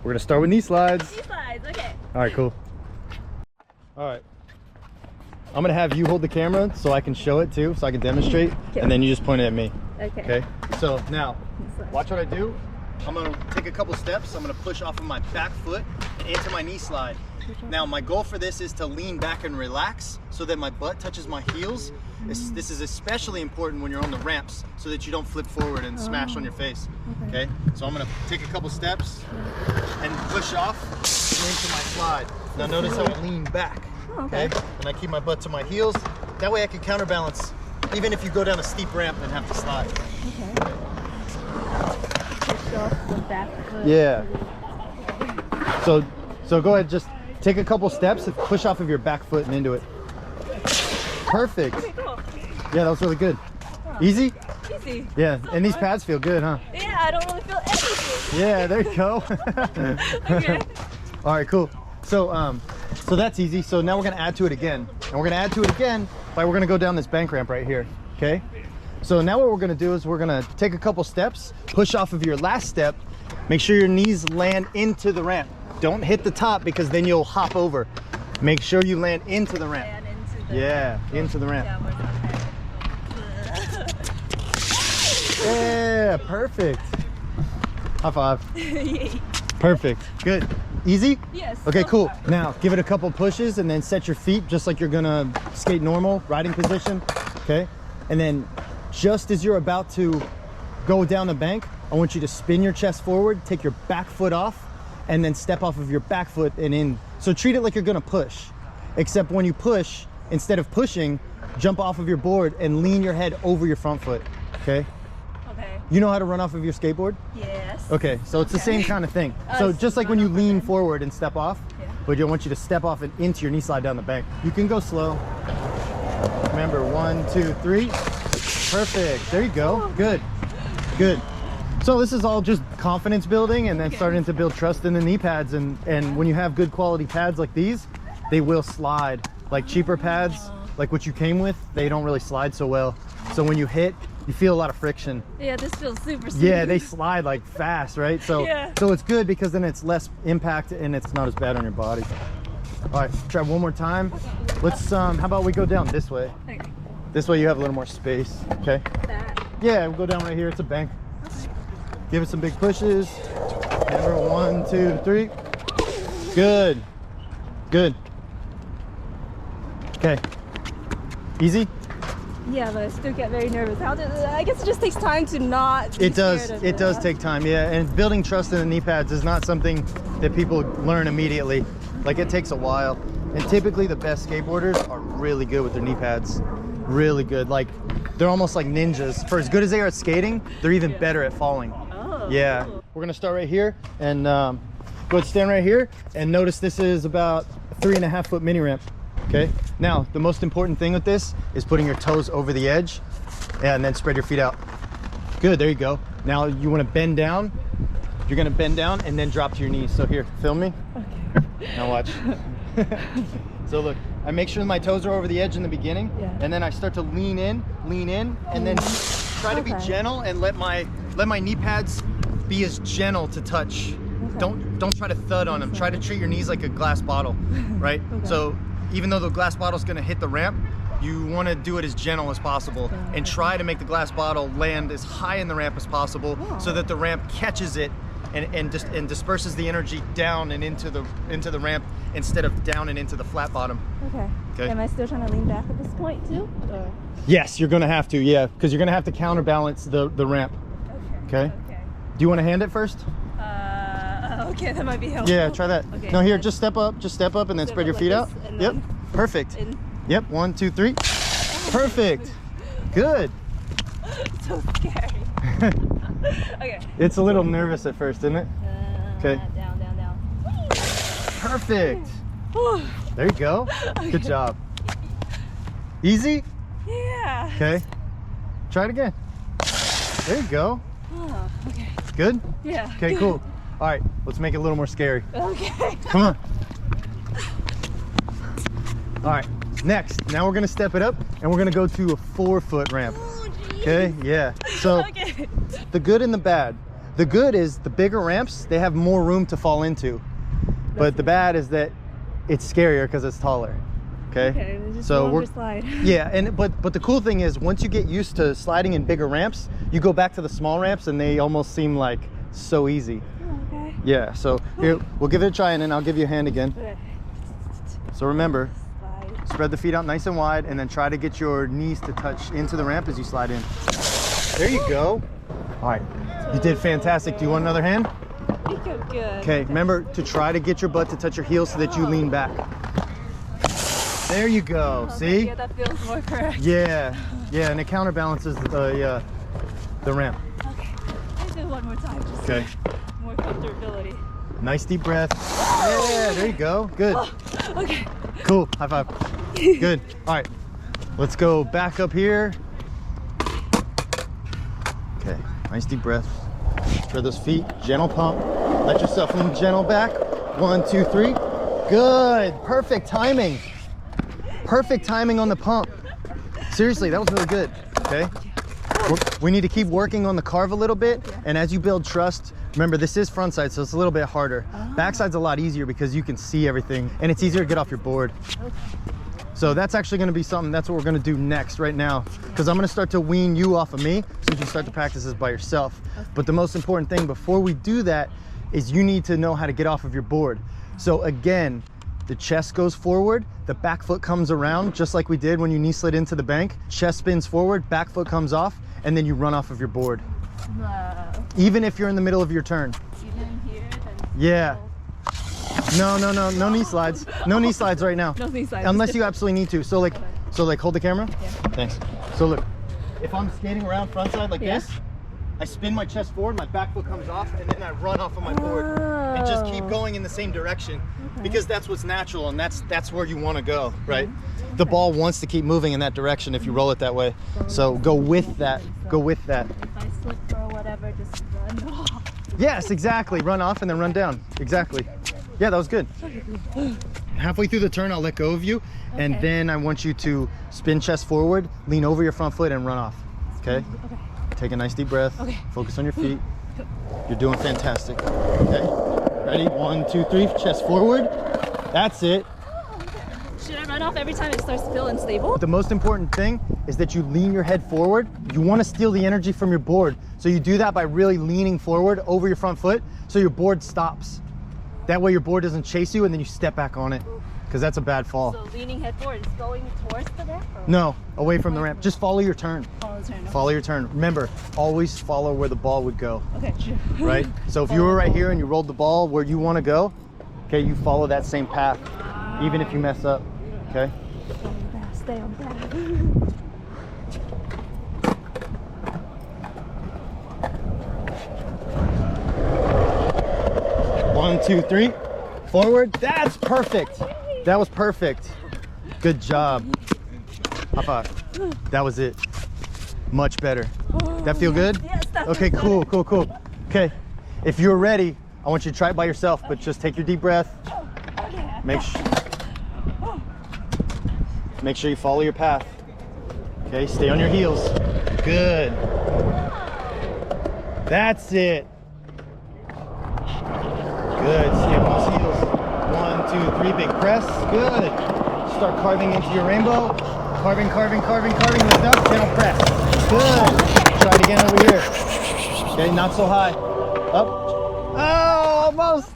We're gonna start with knee slides. Knee slides, okay. All right, cool. All right. I'm gonna have you hold the camera so I can show it too, so I can demonstrate, Okay. and then you just point it at me. Okay. Okay. So now, watch what I do. I'm gonna take a couple steps. I'm gonna push off of my back foot and into my knee slide. Now, my goal for this is to lean back and relax so that my butt touches my heels. This is especially important when you're on the ramps so that you don't flip forward and smash on your face. Okay. So I'm gonna take a couple steps and push off into my slide. Now notice how I lean back. Okay. And I keep my butt to my heels. That way I can counterbalance even if you go down a steep ramp and have to slide. Okay. Push off the back foot. Yeah. So go ahead, just take a couple steps and push off of your back foot and into it. Perfect. Okay, cool. Yeah, that was really good. Easy? Easy. Yeah, So and these fun. pads feel good, huh? Yeah, I don't really feel anything. Yeah, there you go. Okay. All right, cool. So so that's easy. So now we're gonna add to it again. And we're gonna add to it again by we're gonna go down this bank ramp right here, okay? So now what we're gonna do is we're gonna take a couple steps, push off of your last step, make sure your knees land into the ramp. Don't hit the top because then you'll hop over. Make sure you land into the ramp. And into the Into the ramp. Yeah, Yeah, perfect. High five. Yay. Perfect. Good. Easy? Yes. Okay, so cool. far. Now give it a couple pushes and then set your feet just like you're gonna skate normal, riding position. Okay? And then just as you're about to go down the bank, I want you to spin your chest forward, take your back foot off, and then step off of your back foot and in. So treat it like you're gonna push. Except when you push, instead of pushing, jump off of your board and lean your head over your front foot. Okay? Okay. You know how to run off of your skateboard? Yes. Okay, so it's the same kind of thing. So just like when you lean forward and step off, but I want you to step off and into your knee slide down the bank. You can go slow. Remember, 1, 2, 3. Perfect. There you go. Good. Good. So this is all just confidence building and then starting to build trust in the knee pads. And when you have good quality pads like these, they will slide. Like cheaper pads, like what you came with, they don't really slide so well. So when you hit, you feel a lot of friction. Yeah, this feels super smooth. Yeah, they slide like fast, right? So so it's good because then it's less impact and it's not as bad on your body. All right, try one more time. Let's how about we go down this way? Okay. This way you have a little more space. Okay. That. Yeah, we'll go down right here. It's a bank. Give it some big pushes. Remember, 1, 2, 3. Good. Good. Okay. Easy? Yeah, but I still get very nervous. I guess it just takes time to not be It does. scared of It does take time, yeah. And building trust in the knee pads is not something that people learn immediately. Like, it takes a while. And typically the best skateboarders are really good with their knee pads. Really good. Like, they're almost like ninjas. For as good as they are at skating, they're even better at falling. Oh, Yeah. cool. We're gonna start right here and go ahead and stand right here and notice this is about a 3.5 foot mini ramp. Okay. Now, the most important thing with this is putting your toes over the edge and then spread your feet out. Good, there you go. Now you wanna bend down. You're gonna bend down and then drop to your knees. So here, film me. Okay. Now watch. So look, I make sure my toes are over the edge in the beginning, and then I start to lean in, and then try to be gentle and let my knee pads be as gentle to touch. Don't try to thud on them. Try to treat your knees like a glass bottle, right? So even though the glass bottle is going to hit the ramp, you want to do it as gentle as possible and try to make the glass bottle land as high in the ramp as possible so that the ramp catches it and disperses the energy down and into the ramp instead of down and into the flat bottom. Okay. Am I still trying to lean back at this point too? Or? Yes, you're gonna have to, yeah, because you're gonna have to counterbalance the ramp. Okay. Do you want to hand it first? Okay, that might be helpful. Yeah, try that. Okay, no, here, just step up and then spread your feet out. Yep, perfect. Yep, 1, 2, 3. Perfect. Good. So scary. Okay. It's a little nervous at first, isn't it? Okay. Down. Perfect. There you go. Good job. Easy? Yeah. Okay. Try it again. There you go. Oh, okay. Good? Yeah. Okay, good. cool. All right, let's make it a little more scary. Okay. Come on. All right, next. Now we're gonna step it up and we're gonna go to a 4 foot ramp. Oh, geez. Okay, yeah. So Okay. the good and the bad. The good is the bigger ramps, they have more room to fall into. But the bad is that it's scarier because it's taller. Okay, just so longer slide. Yeah, but the cool thing is once you get used to sliding in bigger ramps, you go back to the small ramps and they almost seem like so easy. Okay. Yeah, so here, we'll give it a try and then I'll give you a hand again. Okay. So remember, Slide. spread the feet out nice and wide and then try to get your knees to touch into the ramp as you slide in. There you go. All right, you did fantastic. Do you want another hand? I think you're good. Okay, remember to try to get your butt to touch your heels so that you lean back. There you go. Okay, see? yeah, that feels more correct. Yeah, and it counterbalances the ramp. Okay, let's do one more time. Just Okay. more comfortability. Nice deep breath. Yeah, there you go. Good. Okay. Cool. High five. Good. All right, let's go back up here. Okay, nice deep breath. Spread those feet, gentle pump. Let yourself lean gentle back. 1, 2, 3. Good. Perfect timing. Perfect timing on the pump. Seriously, that was really good. Okay. We need to keep working on the carve a little bit. And as you build trust, remember this is front side, so it's a little bit harder. Backside's a lot easier because you can see everything and it's easier to get off your board. So that's actually going to be something, that's what we're going to do next right now. Because I'm going to start to wean you off of me so you can start to practice this by yourself. But the most important thing before we do that is you need to know how to get off of your board. So again, the chest goes forward, the back foot comes around, just like we did when you knee slid into the bank. Chest spins forward, back foot comes off, and then you run off of your board. Even if you're in the middle of your turn. Even here, then Yeah. No knee slides. No knee slides right now. No knee slides. Unless you absolutely need to. So like hold the camera. Yeah. Thanks. So look, if I'm skating around front side like Yeah. this, I spin my chest forward, my back foot comes off, and then I run off of my board and just keep going in the same direction because that's what's natural and that's where you want to go, right? The ball wants to keep moving in that direction if you roll it that way. So go with that. Go with that. If I slip or whatever, just run off. Yes, exactly. Run off and then run down. Exactly. Yeah, that was good. Halfway through the turn, I'll let go of you, and then I want you to spin chest forward, lean over your front foot, and run off. Okay? Okay. Take a nice deep breath. Okay. Focus on your feet. You're doing fantastic. Okay? Ready? 1, 2, 3. Chest forward. That's it. Should I run off every time it starts to feel unstable? The most important thing is that you lean your head forward. You want to steal the energy from your board. So you do that by really leaning forward over your front foot so your board stops. That way your board doesn't chase you and then you step back on it because that's a bad fall. So leaning head forward is going towards the ramp? Or No, away from the ramp. Just follow your turn. follow the turn? Follow your turn. Remember, always follow where the ball would go, Okay, sure. right? So if you were right here and you rolled the ball where you want to go, okay, you follow that same path, even if you mess up, okay? Stay on that. 1, 2, 3. Forward. That's perfect. That was perfect. Good job. High five. That was it. Much better. That feel good? Yes, that Okay, feels cool. Okay, if you're ready, I want you to try it by yourself, but just take your deep breath. Make sure you follow your path. Okay, stay on your heels. Good. That's it. Good. Stay on those heels. 1, 2, 3. Big press. Good. Start carving into your rainbow. Carving. Lift up. Gentle press. Good. Try it again over here. Okay, not so high. Up. Oh, almost.